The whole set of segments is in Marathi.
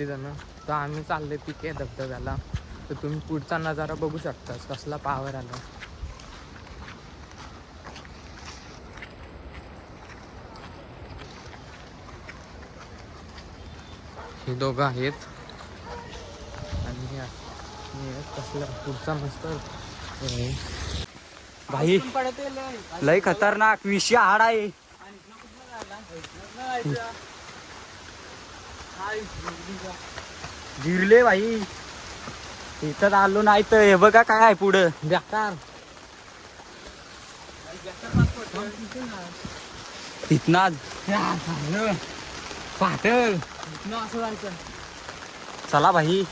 सगळीजण. तर आम्ही चालले तिथे धबधब्याला. तर तुम्ही पुढचा नजारा बघू शकता कसला पावर आला. हे दोघं आहेत आणि कसला पुढचा मस्त भाई लय खतरनाक विषय हाड आहे. गिरले भाई इथं आलो नाही तर हे बघा काय आहे पुढं बेकार. तिथनाच पातळ असं जायचं. चला भाई.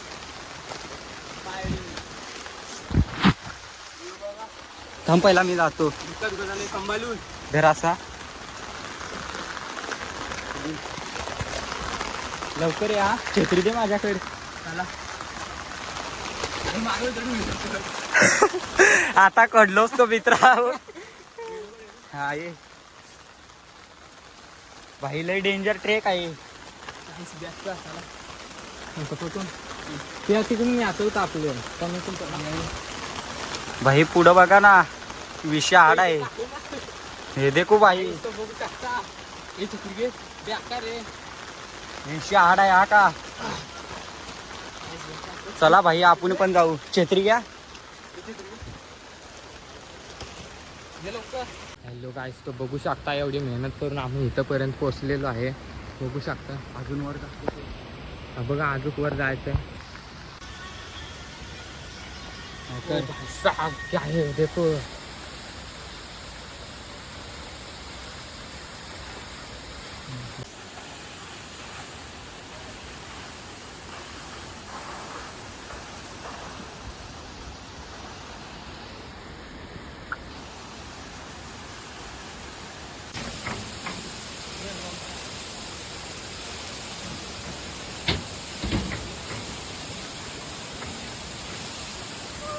थांब पहिला मी जातो संभाळून. घरासा लवकर या. छत्री दे माझ्याकडे. आता कडलोच तो मित्र. हा ये भाई लय डेंजर ट्रेक आहे. त्या तिकडून मी आता तापले. भाई पुढं बघा ना विषय हाड आहे. हे देखो भाई विषय हाड आहे हा का. चला भाई आपण पण जाऊ. छत्री घ्या. हॅलो गाईस, तो बघू शकता एवढी मेहनत करून आम्ही इथंपर्यंत पोहोचलेलो आहे. बघू शकता. अजून वर बघा अजून वर जायचं. क्या है देखो.